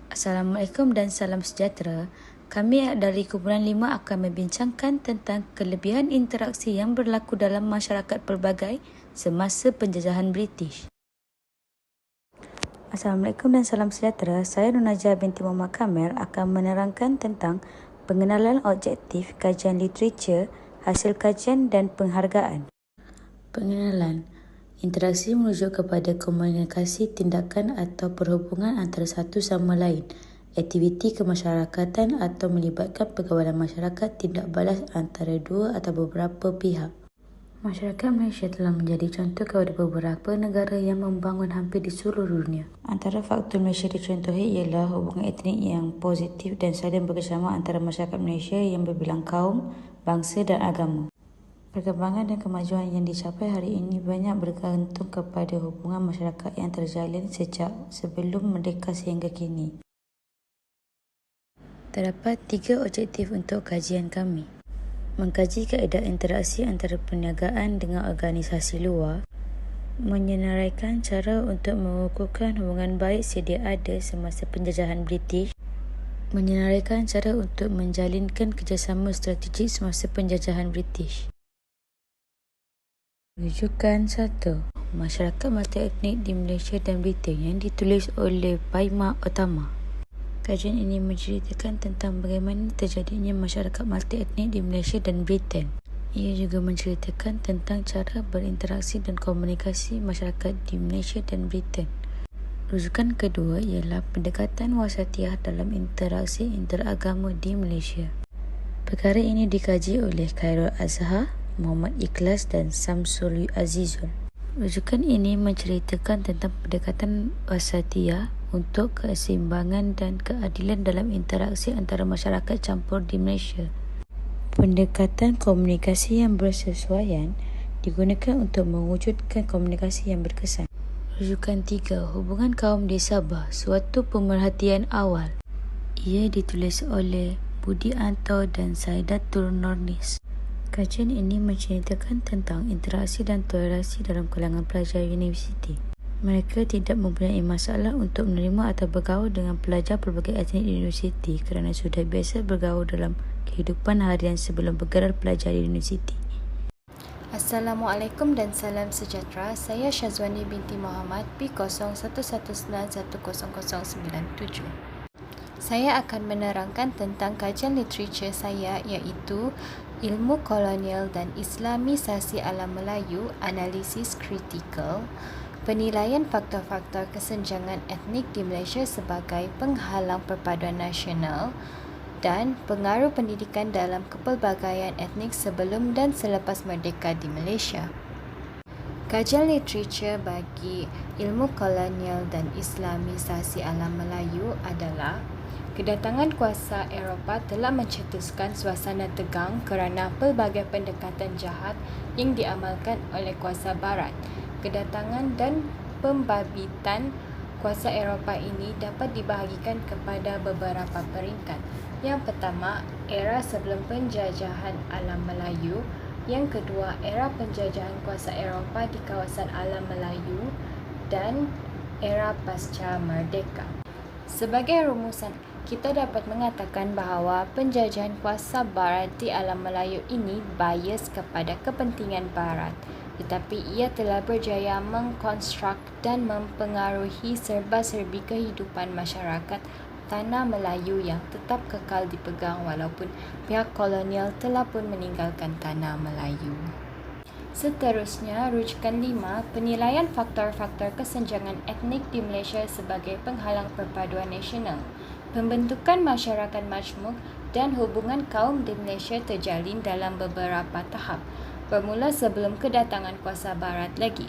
Assalamualaikum dan salam sejahtera. Kami dari Kumpulan 5 akan membincangkan tentang kelebihan interaksi yang berlaku dalam masyarakat pelbagai semasa penjajahan British. Assalamualaikum dan salam sejahtera. Saya Nur Najah binti Muhammad Kamil akan menerangkan tentang pengenalan objektif, kajian literatur, hasil kajian dan penghargaan. Pengenalan. Interaksi merujuk kepada komunikasi tindakan atau perhubungan antara satu sama lain, aktiviti kemasyarakatan atau melibatkan pergaulan masyarakat tindak balas antara dua atau beberapa pihak. Masyarakat Malaysia telah menjadi contoh kepada beberapa negara yang membangun hampir di seluruh dunia. Antara faktor Malaysia dicontohi ialah hubungan etnik yang positif dan saling bekerjasama antara masyarakat Malaysia yang berbilang kaum, bangsa dan agama. Perkembangan dan kemajuan yang dicapai hari ini banyak bergantung kepada hubungan masyarakat yang terjalin sejak sebelum merdeka sehingga kini. Terdapat 3 objektif untuk kajian kami. Mengkaji kaedah interaksi antara perniagaan dengan organisasi luar, menyenaraikan cara untuk mengukuhkan hubungan baik sedia ada semasa penjajahan British, menyenaraikan cara untuk menjalinkan kerjasama strategik semasa penjajahan British. Rujukan 1. Masyarakat multietnik di Malaysia dan Britain yang ditulis oleh Paima Utama. Kajian ini menceritakan tentang bagaimana terjadinya masyarakat multietnik di Malaysia dan Britain. Ia juga menceritakan tentang cara berinteraksi dan komunikasi masyarakat di Malaysia dan Britain. Rujukan kedua ialah pendekatan wasatiyah dalam interaksi interagama di Malaysia. Perkara ini dikaji oleh Khairul Azhar, Muhammad Ikhlas dan Samsul Azizul. Rujukan ini menceritakan tentang pendekatan wasatiyah untuk keseimbangan dan keadilan dalam interaksi antara masyarakat campur di Malaysia. Pendekatan komunikasi yang bersesuaian digunakan untuk mewujudkan komunikasi yang berkesan. Rujukan 3. Hubungan kaum di Sabah, suatu pemerhatian awal. Ia ditulis oleh Budi Anto dan Saidatul Nurnis. Kajian ini menceritakan tentang interaksi dan toleransi dalam kalangan pelajar universiti. Mereka tidak mempunyai masalah untuk menerima atau bergaul dengan pelajar pelbagai etnik di universiti kerana sudah biasa bergaul dalam kehidupan harian sebelum bergelar pelajar di universiti. Assalamualaikum dan salam sejahtera. Saya Syazwani binti Muhammad P0119100097. Saya akan menerangkan tentang kajian literatur saya iaitu Ilmu Kolonial dan Islamisasi Alam Melayu, Analisis Kritikal, penilaian faktor-faktor kesenjangan etnik di Malaysia sebagai penghalang perpaduan nasional dan pengaruh pendidikan dalam kepelbagaian etnik sebelum dan selepas merdeka di Malaysia. Kajian literatur bagi Ilmu Kolonial dan Islamisasi Alam Melayu adalah kedatangan kuasa Eropah telah mencetuskan suasana tegang kerana pelbagai pendekatan jahat yang diamalkan oleh kuasa Barat. Kedatangan dan pembabitan kuasa Eropah ini dapat dibahagikan kepada beberapa peringkat. Yang pertama, era sebelum penjajahan alam Melayu. Yang kedua, era penjajahan kuasa Eropah di kawasan alam Melayu. Dan era pasca merdeka. Sebagai rumusan, kita dapat mengatakan bahawa penjajahan kuasa Barat di alam Melayu ini bias kepada kepentingan Barat, tetapi ia telah berjaya mengkonstruk dan mempengaruhi serba-serbi kehidupan masyarakat tanah Melayu yang tetap kekal dipegang walaupun pihak kolonial telah pun meninggalkan tanah Melayu. Seterusnya, rujukan 5, penilaian faktor-faktor kesenjangan etnik di Malaysia sebagai penghalang perpaduan nasional. Pembentukan masyarakat majmuk dan hubungan kaum di Malaysia terjalin dalam beberapa tahap, bermula sebelum kedatangan kuasa Barat lagi.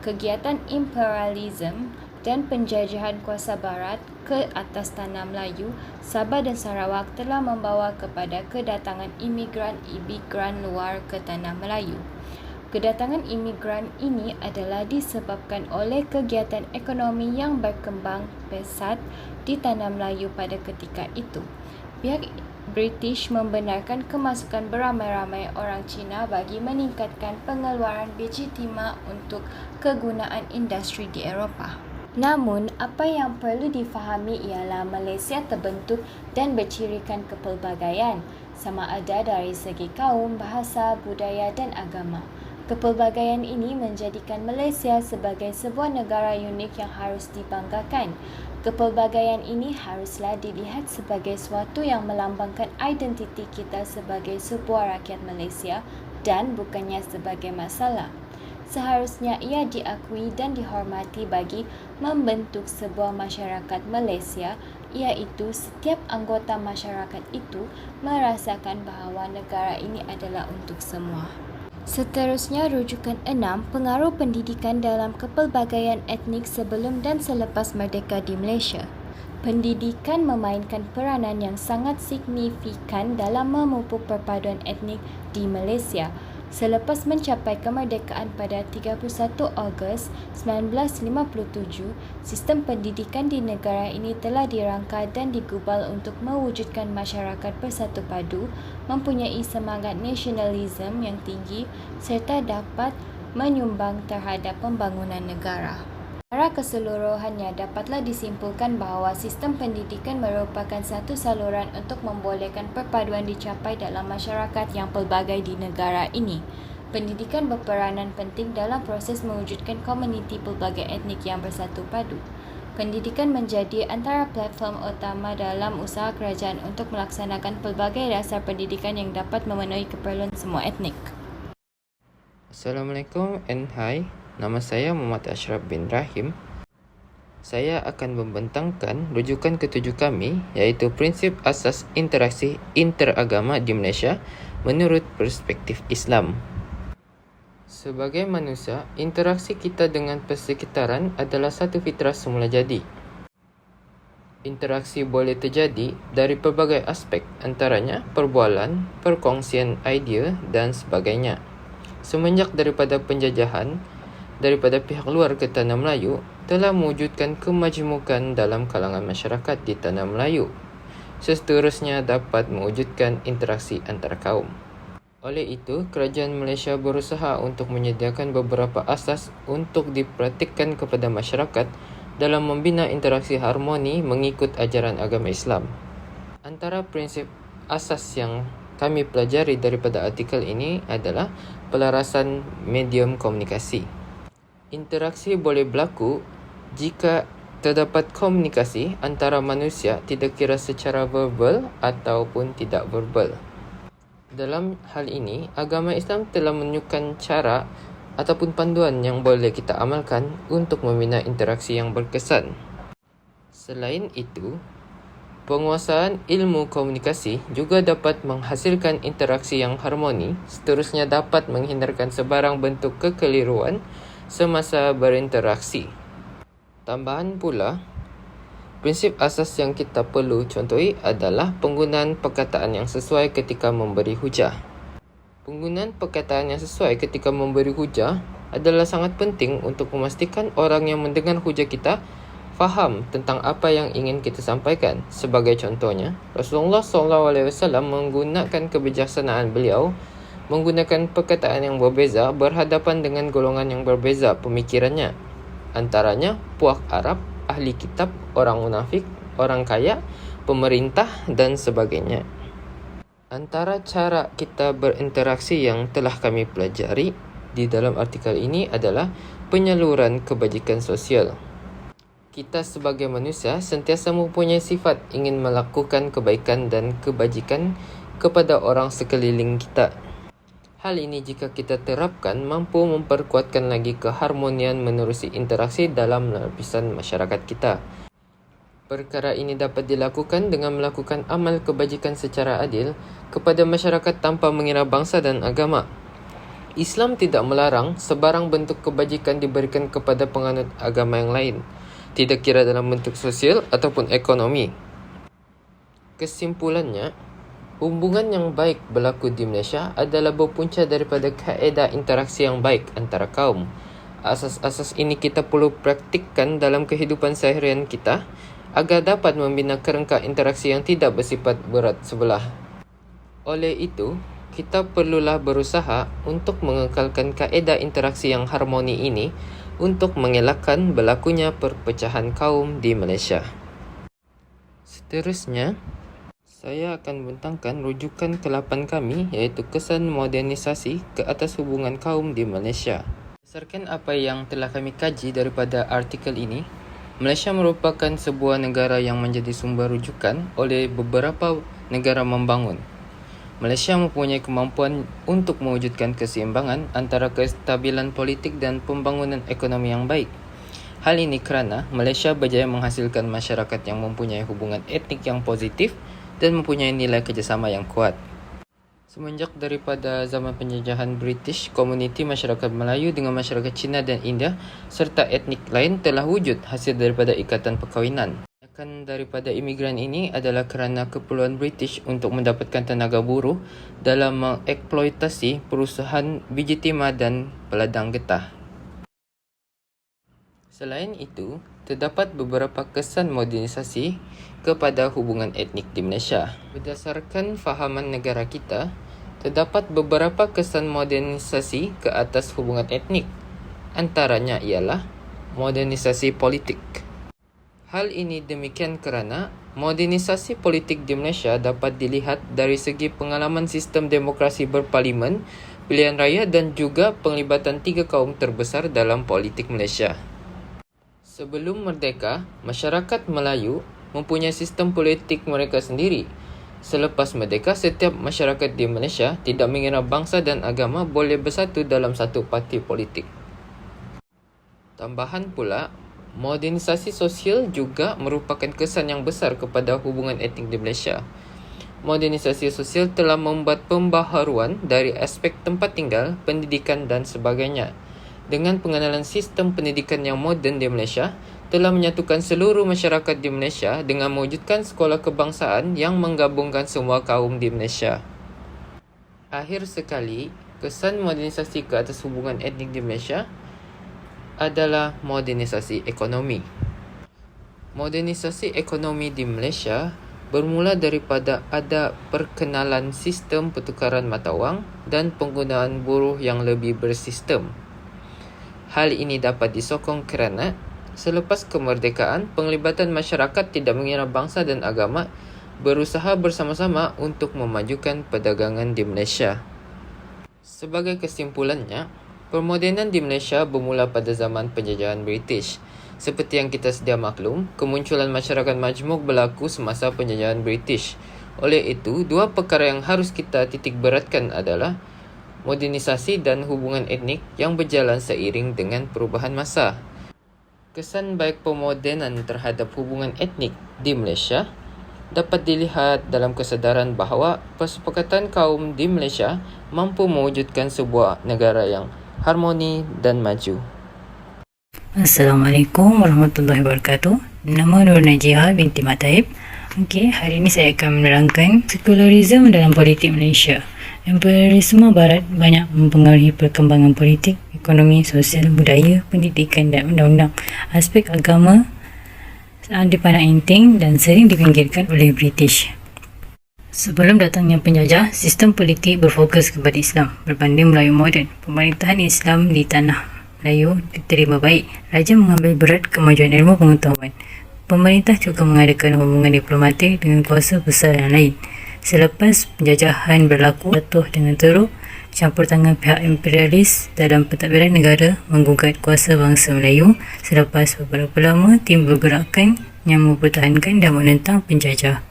Kegiatan imperialisme dan penjajahan kuasa Barat ke atas tanah Melayu, Sabah dan Sarawak telah membawa kepada kedatangan imigran luar ke tanah Melayu. Kedatangan imigran ini adalah disebabkan oleh kegiatan ekonomi yang berkembang pesat di tanah Melayu pada ketika itu. Pihak British membenarkan kemasukan beramai-ramai orang Cina bagi meningkatkan pengeluaran biji timah untuk kegunaan industri di Eropah. Namun, apa yang perlu difahami ialah Malaysia terbentuk dan bercirikan kepelbagaian, sama ada dari segi kaum, bahasa, budaya dan agama. Kepelbagaian ini menjadikan Malaysia sebagai sebuah negara unik yang harus dibanggakan. Kepelbagaian ini haruslah dilihat sebagai suatu yang melambangkan identiti kita sebagai sebuah rakyat Malaysia dan bukannya sebagai masalah. Seharusnya ia diakui dan dihormati bagi membentuk sebuah masyarakat Malaysia, iaitu setiap anggota masyarakat itu merasakan bahawa negara ini adalah untuk semua. Seterusnya, rujukan 6, pengaruh pendidikan dalam kepelbagaian etnik sebelum dan selepas merdeka di Malaysia. Pendidikan memainkan peranan yang sangat signifikan dalam memupuk perpaduan etnik di Malaysia. Selepas mencapai kemerdekaan pada 31 Ogos 1957, sistem pendidikan di negara ini telah dirangka dan digubal untuk mewujudkan masyarakat bersatu padu, mempunyai semangat nasionalisme yang tinggi serta dapat menyumbang terhadap pembangunan negara. Secara keseluruhannya, dapatlah disimpulkan bahawa sistem pendidikan merupakan satu saluran untuk membolehkan perpaduan dicapai dalam masyarakat yang pelbagai di negara ini. Pendidikan berperanan penting dalam proses mewujudkan komuniti pelbagai etnik yang bersatu padu. Pendidikan menjadi antara platform utama dalam usaha kerajaan untuk melaksanakan pelbagai dasar pendidikan yang dapat memenuhi keperluan semua etnik. Assalamualaikum and hi. Nama saya Muhammad Ashraf bin Rahim. Saya akan membentangkan rujukan ketujuh kami, iaitu prinsip asas interaksi interagama di Malaysia menurut perspektif Islam. Sebagai manusia, interaksi kita dengan persekitaran adalah satu fitrah semula jadi. Interaksi boleh terjadi dari pelbagai aspek, antaranya perbualan, perkongsian idea dan sebagainya. Semenjak daripada penjajahan daripada pihak luar ke Tanah Melayu telah mewujudkan kemajmukan dalam kalangan masyarakat di Tanah Melayu. Seterusnya dapat mewujudkan interaksi antara kaum. Oleh itu, kerajaan Malaysia berusaha untuk menyediakan beberapa asas untuk dipraktikkan kepada masyarakat dalam membina interaksi harmoni mengikut ajaran agama Islam. Antara prinsip asas yang kami pelajari daripada artikel ini adalah pelarasan medium komunikasi. Interaksi boleh berlaku jika terdapat komunikasi antara manusia tidak kira secara verbal ataupun tidak verbal. Dalam hal ini, agama Islam telah menunjukkan cara ataupun panduan yang boleh kita amalkan untuk membina interaksi yang berkesan. Selain itu, penguasaan ilmu komunikasi juga dapat menghasilkan interaksi yang harmoni, seterusnya dapat menghindarkan sebarang bentuk kekeliruan semasa berinteraksi. Tambahan pula, prinsip asas yang kita perlu contohi adalah penggunaan perkataan yang sesuai ketika memberi hujah. Penggunaan perkataan yang sesuai ketika memberi hujah adalah sangat penting untuk memastikan orang yang mendengar hujah kita faham tentang apa yang ingin kita sampaikan. Sebagai contohnya, Rasulullah SAW menggunakan kebijaksanaan beliau menggunakan perkataan yang berbeza berhadapan dengan golongan yang berbeza pemikirannya. Antaranya puak Arab, ahli kitab, orang munafik, orang kaya, pemerintah dan sebagainya. Antara cara kita berinteraksi yang telah kami pelajari di dalam artikel ini adalah penyaluran kebajikan sosial. Kita sebagai manusia sentiasa mempunyai sifat ingin melakukan kebaikan dan kebajikan kepada orang sekeliling kita. Hal ini jika kita terapkan mampu memperkuatkan lagi keharmonian menerusi interaksi dalam lapisan masyarakat kita. Perkara ini dapat dilakukan dengan melakukan amal kebajikan secara adil kepada masyarakat tanpa mengira bangsa dan agama. Islam tidak melarang sebarang bentuk kebajikan diberikan kepada penganut agama yang lain, tidak kira dalam bentuk sosial ataupun ekonomi. Kesimpulannya, hubungan yang baik berlaku di Malaysia adalah berpunca daripada kaedah interaksi yang baik antara kaum. Asas-asas ini kita perlu praktikkan dalam kehidupan seharian kita agar dapat membina kerangka interaksi yang tidak bersifat berat sebelah. Oleh itu, kita perlulah berusaha untuk mengekalkan kaedah interaksi yang harmoni ini untuk mengelakkan berlakunya perpecahan kaum di Malaysia. Seterusnya, saya akan bentangkan rujukan ke-8 kami, iaitu kesan modernisasi ke atas hubungan kaum di Malaysia. Berdasarkan apa yang telah kami kaji daripada artikel ini, Malaysia merupakan sebuah negara yang menjadi sumber rujukan oleh beberapa negara membangun. Malaysia mempunyai kemampuan untuk mewujudkan keseimbangan antara kestabilan politik dan pembangunan ekonomi yang baik. Hal ini kerana Malaysia berjaya menghasilkan masyarakat yang mempunyai hubungan etnik yang positif dan mempunyai nilai kerjasama yang kuat. Semenjak daripada zaman penjajahan British, komuniti masyarakat Melayu dengan masyarakat Cina dan India serta etnik lain telah wujud hasil daripada ikatan perkahwinan. Tindakan daripada imigran ini adalah kerana keperluan British untuk mendapatkan tenaga buruh dalam mengeksploitasi perusahaan biji timah dan peladang getah. Selain itu, terdapat beberapa kesan modernisasi kepada hubungan etnik di Malaysia. Berdasarkan fahaman negara kita, terdapat beberapa kesan modernisasi ke atas hubungan etnik. Antaranya ialah modernisasi politik. Hal ini demikian kerana modernisasi politik di Malaysia dapat dilihat dari segi pengalaman sistem demokrasi berparlimen, pilihan raya dan juga penglibatan 3 kaum terbesar dalam politik Malaysia. Sebelum merdeka, masyarakat Melayu mempunyai sistem politik mereka sendiri. Selepas merdeka, setiap masyarakat di Malaysia, tidak mengira bangsa dan agama, boleh bersatu dalam satu parti politik. Tambahan pula, modernisasi sosial juga merupakan kesan yang besar kepada hubungan etnik di Malaysia. Modernisasi sosial telah membuat pembaharuan dari aspek tempat tinggal, pendidikan dan sebagainya. Dengan pengenalan sistem pendidikan yang moden di Malaysia, telah menyatukan seluruh masyarakat di Malaysia dengan mewujudkan sekolah kebangsaan yang menggabungkan semua kaum di Malaysia. Akhir sekali, kesan modernisasi ke atas hubungan etnik di Malaysia adalah modernisasi ekonomi. Modernisasi ekonomi di Malaysia bermula daripada ada perkenalan sistem pertukaran mata wang dan penggunaan buruh yang lebih bersistem. Hal ini dapat disokong kerana selepas kemerdekaan, penglibatan masyarakat tidak mengira bangsa dan agama berusaha bersama-sama untuk memajukan perdagangan di Malaysia. Sebagai kesimpulannya, permodenan di Malaysia bermula pada zaman penjajahan British. Seperti yang kita sedia maklum, kemunculan masyarakat majmuk berlaku semasa penjajahan British. Oleh itu, dua perkara yang harus kita titik beratkan adalah modernisasi dan hubungan etnik yang berjalan seiring dengan perubahan masa. Kesan baik pemodenan terhadap hubungan etnik di Malaysia dapat dilihat dalam kesedaran bahawa persepakatan kaum di Malaysia mampu mewujudkan sebuah negara yang harmoni dan maju. Assalamualaikum warahmatullahi wabarakatuh. Nama Nur Najihah binti Mataib. Hari ini saya akan menerangkan sekularisme dalam politik Malaysia. Imperialisme Barat banyak mempengaruhi perkembangan politik, ekonomi, sosial, budaya, pendidikan dan undang-undang. Aspek agama dipandang enteng dan sering dipinggirkan oleh British. Sebelum datangnya penjajah, sistem politik berfokus kepada Islam berbanding Melayu moden. Pemerintahan Islam di tanah Melayu diterima baik. Raja mengambil berat kemajuan ilmu pengetahuan. Pemerintah juga mengadakan hubungan diplomatik dengan kuasa besar yang lain. Selepas penjajahan berlaku, jatuh dengan teruk, campur tangan pihak imperialis dalam pentadbiran negara menggugat kuasa bangsa Melayu. Selepas beberapa lama, timbul gerakan yang mempertahankan dan menentang penjajah.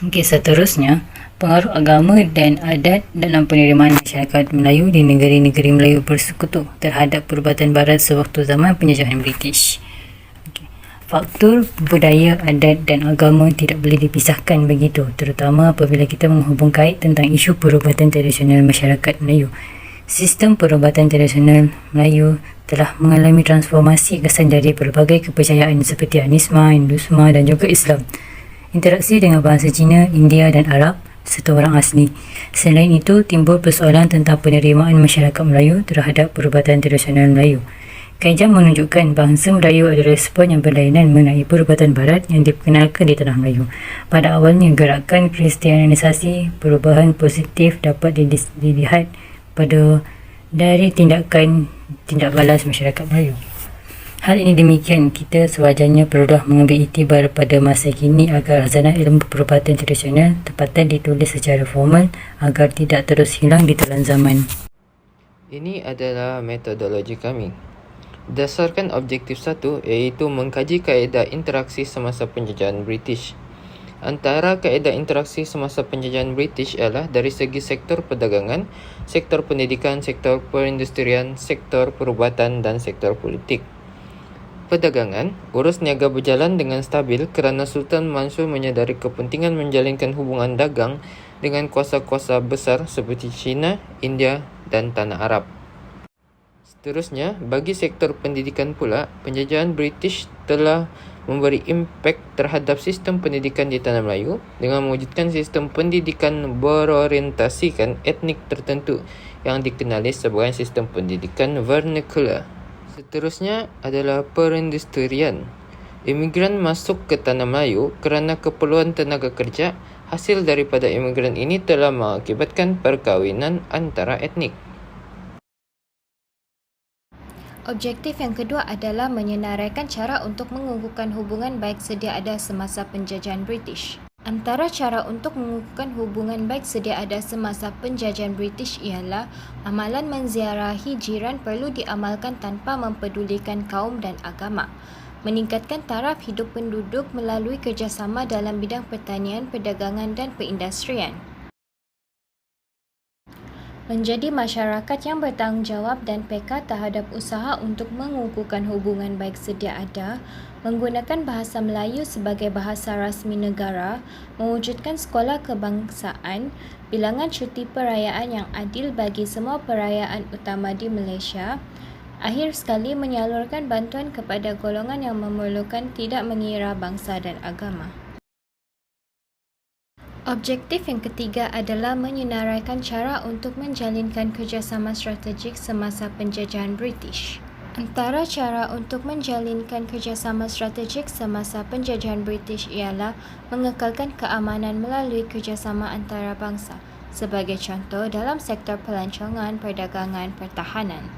Seterusnya, pengaruh agama dan adat dalam penerimaan masyarakat Melayu di negeri-negeri Melayu bersekutu terhadap perubatan Barat sewaktu zaman penjajahan British. Faktor budaya, adat dan agama tidak boleh dipisahkan begitu, terutama apabila kita menghubung kait tentang isu perubatan tradisional masyarakat Melayu. Sistem perubatan tradisional Melayu telah mengalami transformasi kesan dari pelbagai kepercayaan seperti Anisma, Hindusma dan juga Islam. Interaksi dengan bahasa Cina, India dan Arab serta orang asli. Selain itu, timbul persoalan tentang penerimaan masyarakat Melayu terhadap perubatan tradisional Melayu. Kajian menunjukkan bangsa Melayu ada respon yang berlainan mengenai perubatan Barat yang diperkenalkan di tanah Melayu. Pada awalnya, gerakan kristianisasi perubahan positif dapat dilihat dari tindak balas masyarakat Melayu. Hal ini demikian, kita sewajarnya perlulah mengambil iktibar pada masa kini agar khazanah ilmu perubatan tradisional tempatan ditulis secara formal agar tidak terus hilang di telan zaman. Ini adalah metodologi kami. Berdasarkan objektif 1 iaitu mengkaji kaedah interaksi semasa penjajahan British. Antara kaedah interaksi semasa penjajahan British ialah dari segi sektor perdagangan, sektor pendidikan, sektor perindustrian, sektor perubatan dan sektor politik. Perdagangan, urus niaga berjalan dengan stabil kerana Sultan Mansur menyadari kepentingan menjalinkan hubungan dagang dengan kuasa-kuasa besar seperti China, India dan Tanah Arab. Seterusnya, bagi sektor pendidikan pula, penjajahan British telah memberi impak terhadap sistem pendidikan di Tanah Melayu dengan mewujudkan sistem pendidikan berorientasikan etnik tertentu yang dikenali sebagai sistem pendidikan vernacular. Seterusnya adalah perindustrian. Imigran masuk ke Tanah Melayu kerana keperluan tenaga kerja. Hasil daripada imigran ini telah mengakibatkan perkahwinan antara etnik. Objektif yang kedua adalah menyenaraikan cara untuk mengukuhkan hubungan baik sedia ada semasa penjajahan British. Antara cara untuk mengukuhkan hubungan baik sedia ada semasa penjajahan British ialah amalan menziarahi jiran perlu diamalkan tanpa mempedulikan kaum dan agama. Meningkatkan taraf hidup penduduk melalui kerjasama dalam bidang pertanian, perdagangan dan perindustrian. Menjadi masyarakat yang bertanggungjawab dan peka terhadap usaha untuk mengukuhkan hubungan baik sedia ada, menggunakan bahasa Melayu sebagai bahasa rasmi negara, mewujudkan sekolah kebangsaan, bilangan cuti perayaan yang adil bagi semua perayaan utama di Malaysia. Akhir sekali, menyalurkan bantuan kepada golongan yang memerlukan tidak mengira bangsa dan agama. Objektif yang ketiga adalah menyenaraikan cara untuk menjalinkan kerjasama strategik semasa penjajahan British. Antara cara untuk menjalinkan kerjasama strategik semasa penjajahan British ialah mengekalkan keamanan melalui kerjasama antarabangsa, sebagai contoh dalam sektor pelancongan, perdagangan, pertahanan,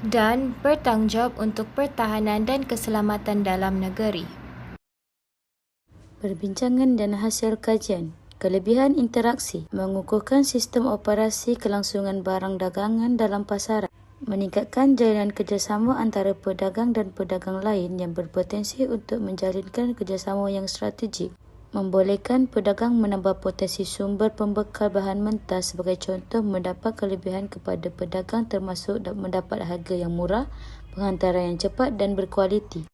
dan bertanggungjawab untuk pertahanan dan keselamatan dalam negeri. Perbincangan dan hasil kajian. Kelebihan interaksi, mengukuhkan sistem operasi kelangsungan barang dagangan dalam pasaran, meningkatkan jalinan kerjasama antara pedagang dan pedagang lain yang berpotensi untuk menjalinkan kerjasama yang strategik, membolehkan pedagang menambah potensi sumber pembekal bahan mentah sebagai contoh mendapat kelebihan kepada pedagang termasuk mendapat harga yang murah, penghantaran yang cepat dan berkualiti.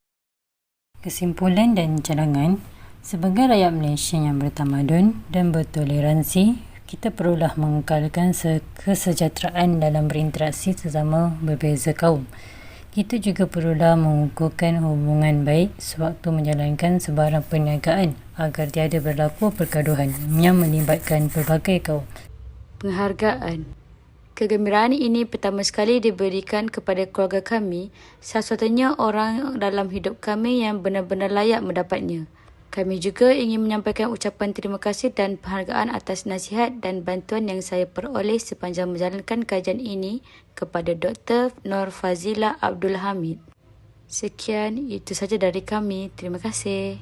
Kesimpulan dan cadangan. Sebagai rakyat Malaysia yang bertamadun dan bertoleransi, kita perlulah mengekalkan kesejahteraan dalam berinteraksi sesama berbeza kaum. Kita juga perlulah mengukuhkan hubungan baik sewaktu menjalankan sebarang perniagaan agar tiada berlaku pergaduhan yang melibatkan pelbagai kaum. Penghargaan. Kegembiraan ini pertama sekali diberikan kepada keluarga kami, satu-satunya orang dalam hidup kami yang benar-benar layak mendapatnya. Kami juga ingin menyampaikan ucapan terima kasih dan penghargaan atas nasihat dan bantuan yang saya peroleh sepanjang menjalankan kajian ini kepada Dr. Nur Fazila Abdul Hamid. Sekian, itu saja dari kami. Terima kasih.